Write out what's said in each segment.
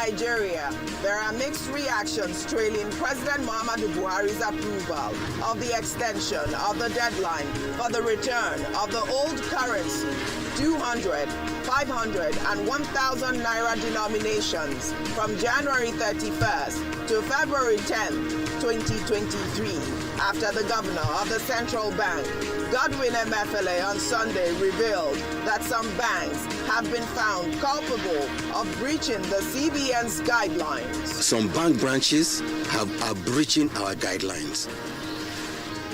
Nigeria, there are mixed reactions trailing President Muhammadu Buhari's approval of the extension of the deadline for the return of the old currency, 200, 500, and 1,000 naira denominations from January 31st to February 10th, 2023, after the governor of the central bank, Godwin Emefiele, on Sunday revealed that some banks have been found culpable of breaching the CBN's guidelines. Some bank branches are breaching our guidelines.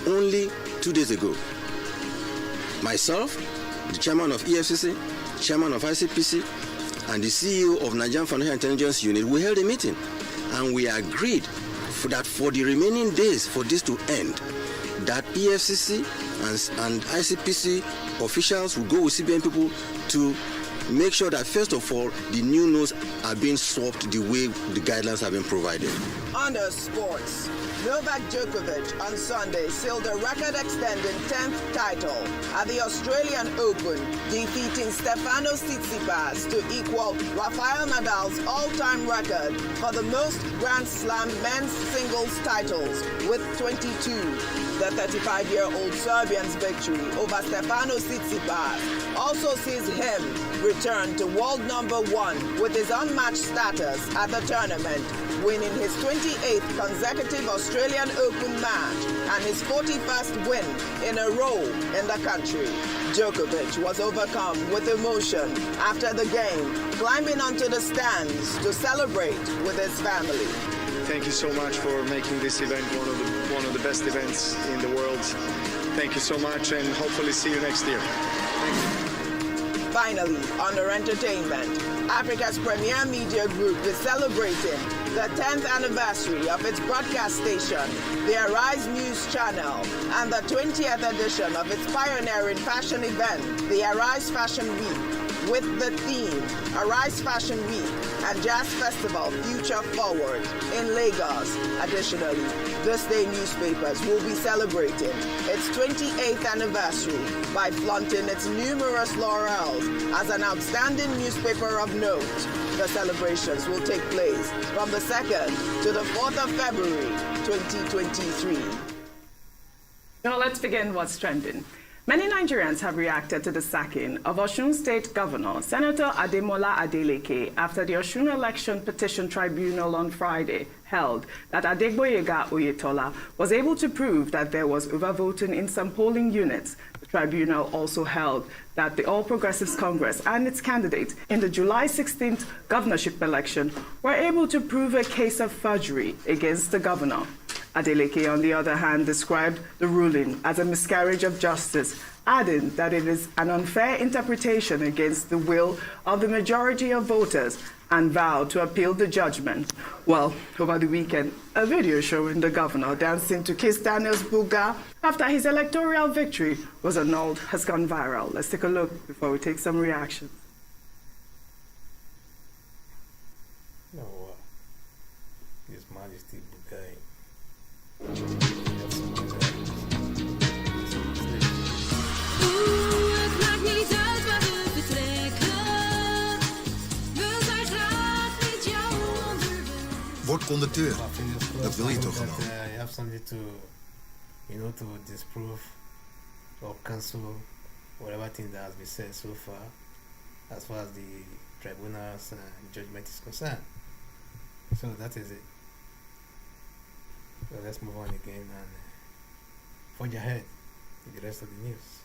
Only 2 days ago, myself, the chairman of EFCC, chairman of ICPC, and the CEO of Nigerian Financial Intelligence Unit, we held a meeting and we agreed that for the remaining days for this to end, that EFCC and ICPC officials will go with CBN people to make sure that, first of all, the new notes are being swapped the way the guidelines have been provided. Under sports, Novak Djokovic on Sunday sealed a record-extending 10th title at the Australian Open, defeating Stefanos Tsitsipas to equal Rafael Nadal's all-time record for the most Grand Slam men's singles titles with 22. The 35-year-old Serbian's victory over Stefanos Tsitsipas also sees him return to world #1 with his unmatched status at the tournament, winning his 28th consecutive Australian Open match and his 41st win in a row in the country. Djokovic was overcome with emotion after the game, climbing onto the stands to celebrate with his family. Thank you so much for making this event one of the best events in the world. Thank you so much, and hopefully see you next year. Thank you. Finally, under entertainment, Africa's premier media group is celebrating the 10th anniversary of its broadcast station, the Arise News Channel, and the 20th edition of its pioneering fashion event, the Arise Fashion Week, with the theme Arise Fashion Week and Jazz Festival Future Forward in Lagos. Additionally, This Day newspapers will be celebrating its 28th anniversary by flaunting its numerous laurels as an outstanding newspaper of note. The celebrations will take place from the 2nd to the 4th of February, 2023. Now let's begin what's trending. Many Nigerians have reacted to the sacking of Osun State Governor Senator Ademola Adeleke after the Osun Election Petition Tribunal on Friday held that Adegboyega Oyetola was able to prove that there was overvoting in some polling units. The tribunal also held that the All Progressives Congress and its candidate in the July 16th governorship election were able to prove a case of forgery against the governor. Adeleke, on the other hand, described the ruling as a miscarriage of justice, adding that it is an unfair interpretation against the will of the majority of voters and vowed to appeal the judgment. Well, over the weekend, a video showing the governor dancing to Kiss Daniel's Buga after his electoral victory was annulled has gone viral. Let's take a look before we take some reactions. No, His Majesty Bugai. Word conducteur. Dat wil je toch gewoon? You have something to, to disprove or cancel whatever thing that has been said so far as the tribunal's judgment is concerned. So that is it. So let's move on again and forge ahead with the rest of the news.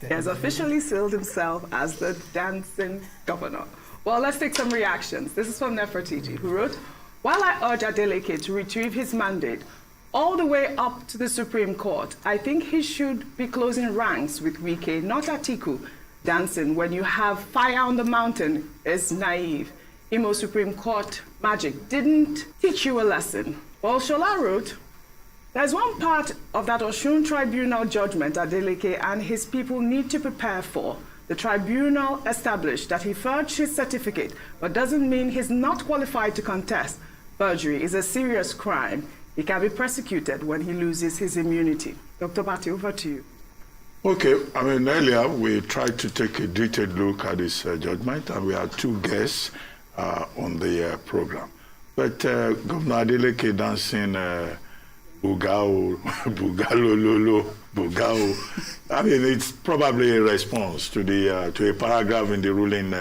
He has officially sealed himself as the dancing governor. Well, let's take some reactions. This is from Nefertiti, who wrote, "While I urge Adeleke to retrieve his mandate, all the way up to the Supreme Court. I think he should be closing ranks with Wike, not Atiku. Dancing when you have fire on the mountain is naive. Imo Supreme Court magic didn't teach you a lesson. Well, Shola wrote, there's one part of that Osun Tribunal judgment Adeleke and his people need to prepare for. The tribunal established that he forged his certificate, but doesn't mean he's not qualified to contest. Perjury is a serious crime. He can be prosecuted when he loses his immunity. Dr. Bati, over to you. Okay, I mean, earlier we tried to take a detailed look at this judgment, and we had two guests on the program. But Governor Adeleke dancing Bugao, Bugalololo, Bugao, I mean, it's probably a response to the to a paragraph in the ruling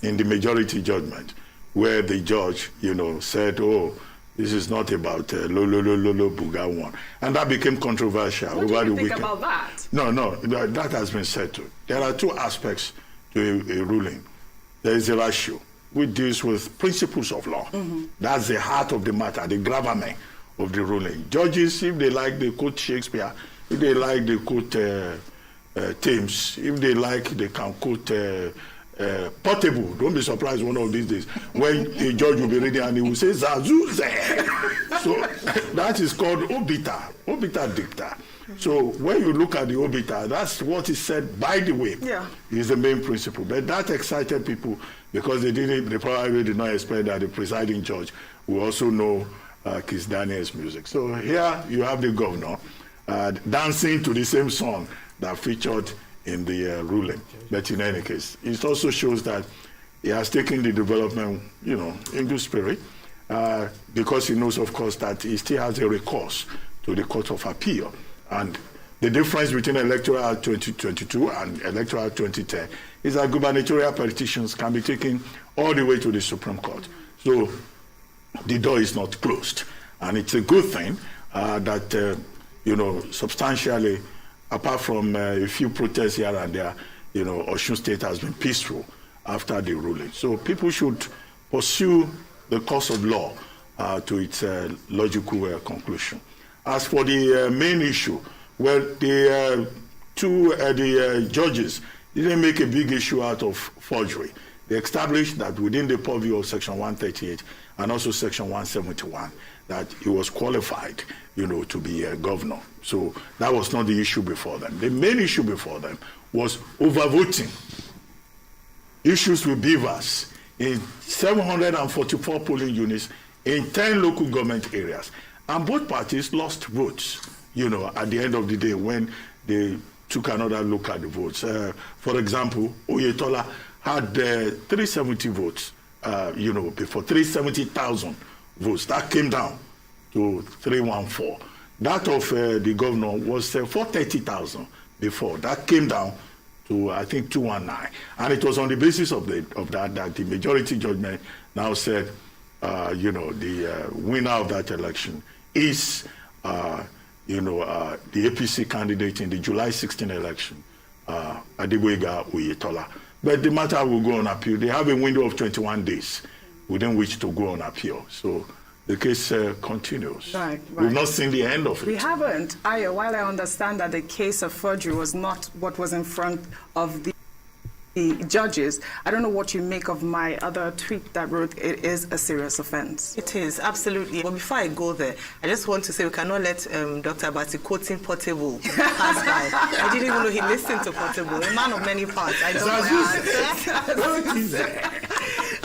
in the majority judgment, where the judge, said, "Oh, this is not about Lolo Buga one," and that became controversial over the weekend. What do you think about that? No, that has been settled. There are two aspects to a ruling. There is a ratio, which deals with principles of law. Mm-hmm. That's the heart of the matter, the gravamen of the ruling. Judges, if they like, they quote Shakespeare. If they like, they quote Thames. If they like, they can quote Portable. Don't be surprised one of these days when a judge will be reading and he will say Zazuze. So that is called obiter dicta. So when you look at the obiter, that's what is said by the way. Yeah. Is the main principle. But that excited people because they probably did not expect that the presiding judge will also know Kiss Daniel's music. So here you have the governor dancing to the same song that featured in the ruling. But in any case, it also shows that he has taken the development, in good spirit, because he knows, of course, that he still has a recourse to the Court of Appeal. And the difference between Electoral Act 2022 and Electoral Act 2010 is that gubernatorial petitions can be taken all the way to the Supreme Court. So the door is not closed. And it's a good thing that, substantially, apart from a few protests here and there, Osun State has been peaceful after the ruling. So people should pursue the course of law to its logical conclusion. As for the main issue, well, the judges didn't make a big issue out of forgery. They established that within the purview of Section 138 and also Section 171, that he was qualified, to be a governor. So that was not the issue before them. The main issue before them was overvoting. Issues with beavers in 744 polling units in 10 local government areas. And both parties lost votes, at the end of the day when they took another look at the votes. For example, Oyetola had 370 votes, before 370,000 votes. That came down to 314. That of the governor was 430,000 before. That came down to, I think, 219. And it was on the basis of that the majority judgment now said, the winner of that election is, the APC candidate in the July 16 election, Adegboyega Oyetola. But the matter will go on appeal. They have a window of 21 days within which to go on appeal. So the case continues. Right. We've not seen the end of it. We haven't. While I understand that the case of forgery was not what was in front of the judges, I don't know what you make of my other tweet that wrote it is a serious offense. It is, absolutely. But before I go there, I just want to say we cannot let Dr. Bati quoting Portable pass by. I didn't even know he listened to Portable. A man of many parts. I don't know.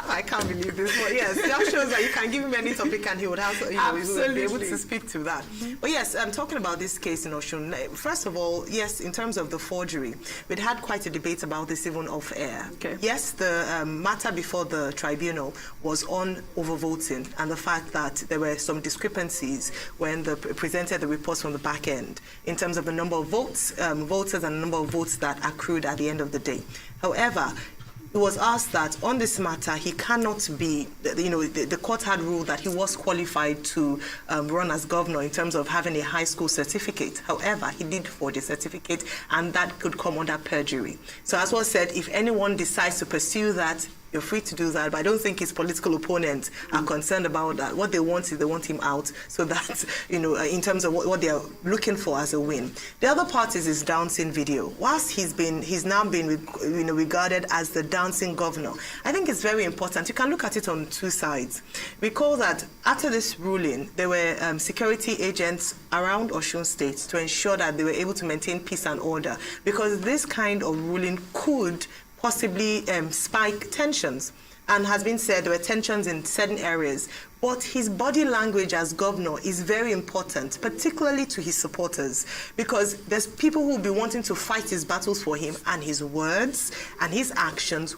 I can't believe this. But yes, that shows that you can give him any topic and he would have, he would be able to speak to that. Mm-hmm. But yes, I'm talking about this case in Osun. First of all, yes, in terms of the forgery, we'd had quite a debate about this even off air. Okay. Yes, the matter before the tribunal was on overvoting and the fact that there were some discrepancies when they presented the reports from the back end in terms of the number of votes, voters and the number of votes that accrued at the end of the day. However, it was asked that on this matter, he cannot be, the court had ruled that he was qualified to run as governor in terms of having a high school certificate. However, he did forge a certificate, and that could come under perjury. So as was said, if anyone decides to pursue that, you're free to do that. But I don't think his political opponents are concerned about that. What they want is they want him out, so that, in terms of what they're looking for as a win. The other part is his dancing video. Whilst he's now been regarded as the dancing governor, I think it's very important. You can look at it on two sides. Recall that after this ruling, there were security agents around Osun State to ensure that they were able to maintain peace and order, because this kind of ruling could possibly spike tensions. And has been said there were tensions in certain areas. But his body language as governor is very important, particularly to his supporters, because there's people who will be wanting to fight his battles for him, and his words and his actions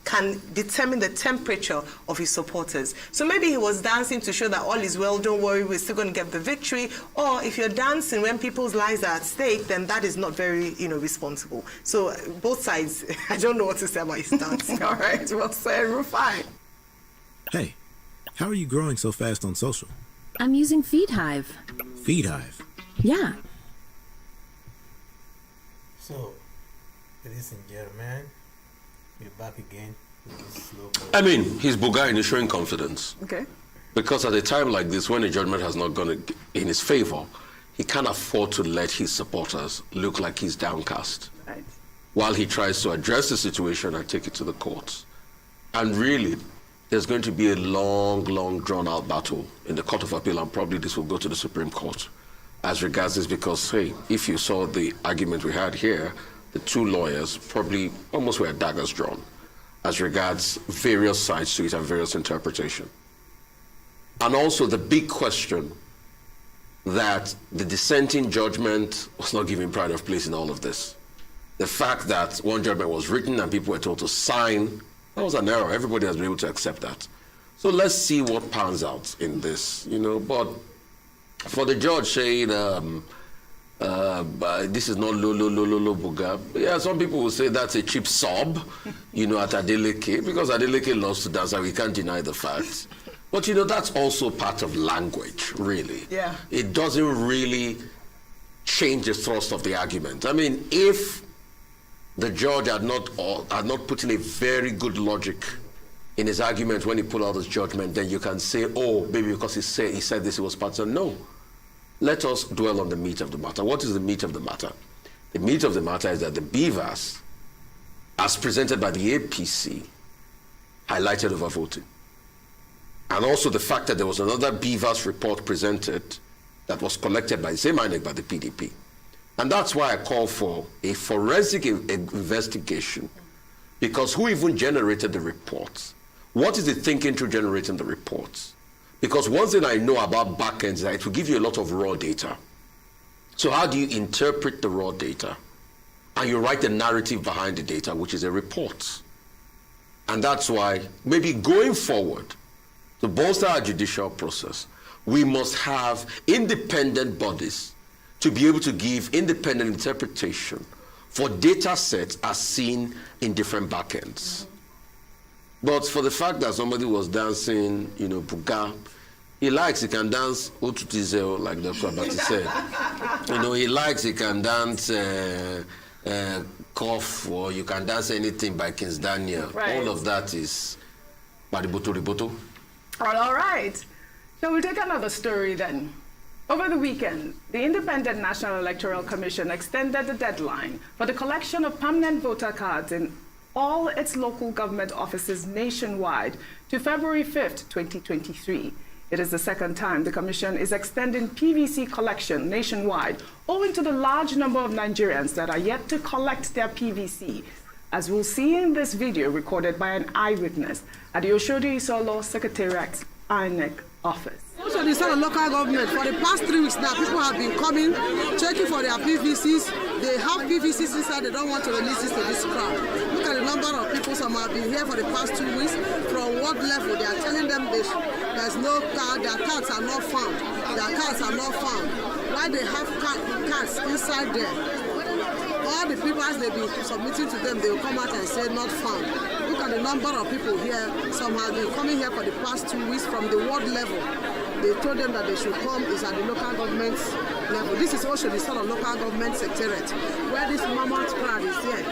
can determine the temperature of his supporters. So maybe he was dancing to show that all is well, don't worry, we're still going to get the victory. Or if you're dancing when people's lives are at stake, then that is not very, responsible. So both sides, I don't know what to say about his dancing. All right, well said, Rufai. Hey. How are you growing so fast on social? I'm using FeedHive. FeedHive? Yeah. So, ladies and gentlemen, we're back again with this local... I mean, he's Bugai is showing confidence. Okay. Because at a time like this, when a judgment has not gone in his favor, he can't afford to let his supporters look like he's downcast. Right. While he tries to address the situation and take it to the courts. And really, there's going to be a long, long, drawn-out battle in the Court of Appeal, and probably this will go to the Supreme Court as regards this, because, hey, if you saw the argument we had here, the two lawyers probably almost were daggers drawn as regards various sides to it and various interpretation. And also the big question that the dissenting judgment was not giving pride of place in all of this. The fact that one judgment was written and people were told to sign, that was an error. Everybody has been able to accept that. So let's see what pans out in this, But for the judge saying, this is not lo buga. Yeah, some people will say that's a cheap sob, at Adeleke, because Adeleke loves to dance and we can't deny the fact. But, that's also part of language, really. Yeah. It doesn't really change the thrust of the argument. I mean, if the judge had not put in a very good logic in his argument when he put out his judgment, then you can say, oh, maybe because he said this, it was part of... No. Let us dwell on the meat of the matter. What is the meat of the matter? The meat of the matter is that the BVAS, as presented by the APC, highlighted overvoting. And also the fact that there was another BVAS report presented that was collected by the same INEC by the PDP. And that's why I call for a forensic investigation, because who even generated the reports? What is the thinking through generating the reports? Because one thing I know about backends is that it will give you a lot of raw data. So how do you interpret the raw data? And you write the narrative behind the data, which is a report. And that's why maybe going forward, to bolster our judicial process, we must have independent bodies to be able to give independent interpretation for data sets as seen in different backends. But for the fact that somebody was dancing, Buga, he can dance Otutizel, like Dr. Abati said. He can dance Cough, or you can dance anything by Kings Daniel. Right. All of that is Bariboto. All right. So we'll take another story then. Over the weekend, the Independent National Electoral Commission extended the deadline for the collection of permanent voter cards in all its local government offices nationwide to February 5th, 2023. It is the second time the Commission is extending PVC collection nationwide, owing to the large number of Nigerians that are yet to collect their PVC, as we'll see in this video recorded by an eyewitness at the Oshodi Isolo Secretariat INEC office. Also, the sort of local government, for the past 3 weeks now, people have been coming, checking for their PVCs. They have PVCs inside, they don't want to release this to this crowd. Look at the number of people, some have been here for the past 2 weeks. From what level? They are telling them there's no card, their cards are not found. Their cards are not found. Why they have cards inside there? All the people, as they've been submitting to them, they will come out and say not found. Look at the number of people here. Some have been coming here for the past 2 weeks from the ward level. They told them that they should come is at the local government level. This is also the sort of local government secretariat where this mammoth crowd is here,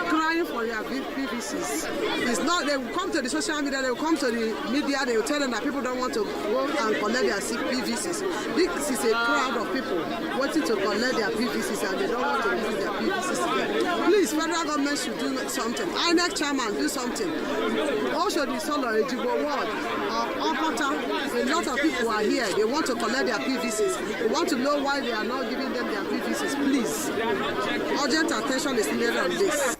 crying for their PVCs. It's not, they will come to the social media, they will come to the media, they will tell them that people don't want to go and collect their PVCs. This is a crowd of people wanting to collect their PVCs and they don't want to release their PVCs. Please, federal government should do something. INEC chairman, do something. Also, the Solo Ejibo ward, a lot of people are here. They want to collect their PVCs. They want to know why they are not giving them their PVCs. Please, urgent attention is needed on this.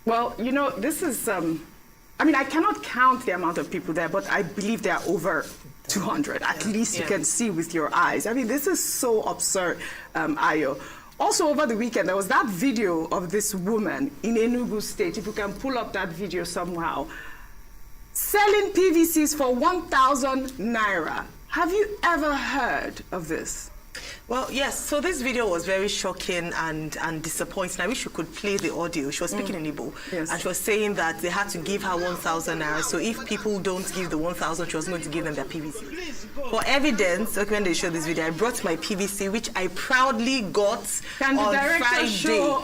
Well, you know, this is, I mean, I cannot count the amount of people there, but I believe there are over 200. At least you can see with your eyes. I mean, this is so absurd, Ayo. Also, over the weekend, there was that video of this woman in Enugu State, if you can pull up that video somehow, selling PVCs for 1,000 naira. Have you ever heard of this? Well, yes. So this video was very shocking and disappointing. I wish we could play the audio. She was speaking in Igbo, and she was saying that they had to give her 1,000 naira. So if people don't give the 1,000, she was going to give them their PVC. For evidence, when they showed this video, I brought my PVC, which I proudly got on Friday.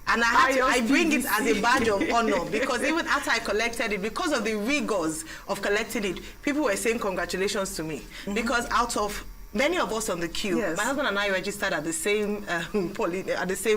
And I bring it as a badge of honor because even after I collected it, because of the rigors of collecting it, people were saying congratulations to me. Because out of many of us on the queue, my husband and I registered at the same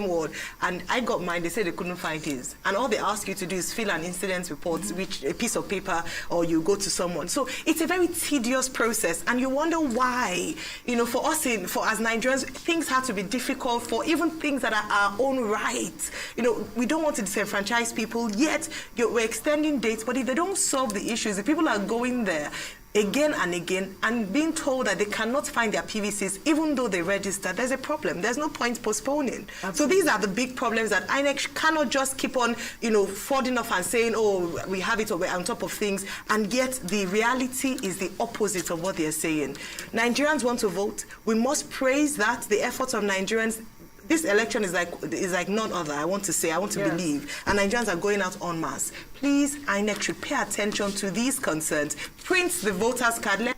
ward, and I got mine. They said they couldn't find his, and all they ask you to do is fill an incident report, which a piece of paper, or you go to someone. So it's a very tedious process, and you wonder why. You know, for us, as Nigerians, things have to be difficult for even things that are our own right. You know, we don't want to disenfranchise people. Yet we're extending dates, but if they don't solve the issues, if people are going there again and again and being told that they cannot find their PVCs even though they register, there's a problem. There's no point postponing. Absolutely. So these are the big problems that INEC cannot just keep on, you know, folding off and saying, oh, we have it, or we're on top of things, and yet the reality is the opposite of what they're saying. Nigerians want to vote. We must praise that, the efforts of Nigerians. This election is like none other, I want to believe. And Nigerians are going out en masse. Please, INEC should pay attention to these concerns. Print the voters' card.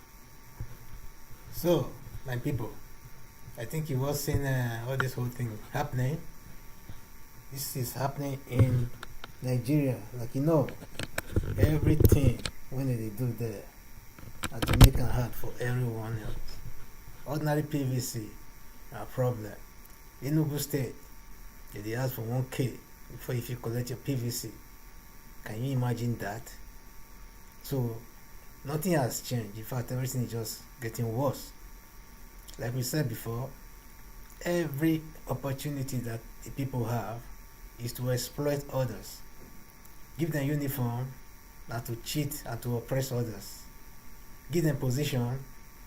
So, my people, I think you all seen all this whole thing happening. This is happening in Nigeria. Like, you know, everything when they do there and to make it hard for everyone else. Ordinary PVC, a problem. Enugu State, they ask for 1K before if you collect your PVC. Can you imagine that? So nothing has changed. In fact, everything is just getting worse. Like we said before, every opportunity that the people have is to exploit others. Give them uniform, not to cheat and to oppress others. Give them position,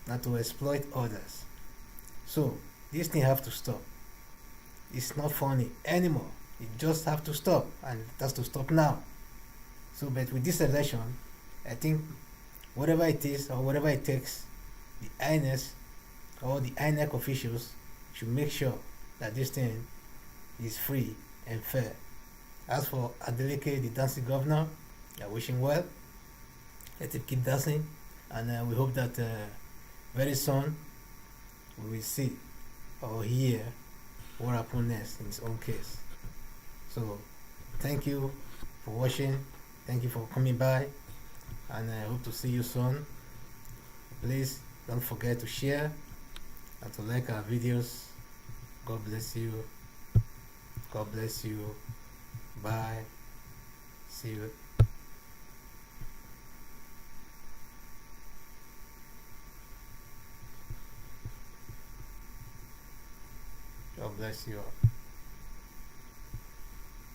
not to exploit others. So this thing have to stop. It's not funny anymore. It just have to stop, and it has to stop now. So, but with this election, I think whatever it is or whatever it takes, the INEC or the INEC officials should make sure that this thing is free and fair. As for Adeleke, the dancing governor, I wish him well. Let him keep dancing, and we hope that very soon we will see or hear what happened next in his own case. So thank you for watching, thank you for coming by, and I hope to see you soon. Please don't forget to share and to like our videos. God bless you. God bless you. Bye. See you. God bless you all.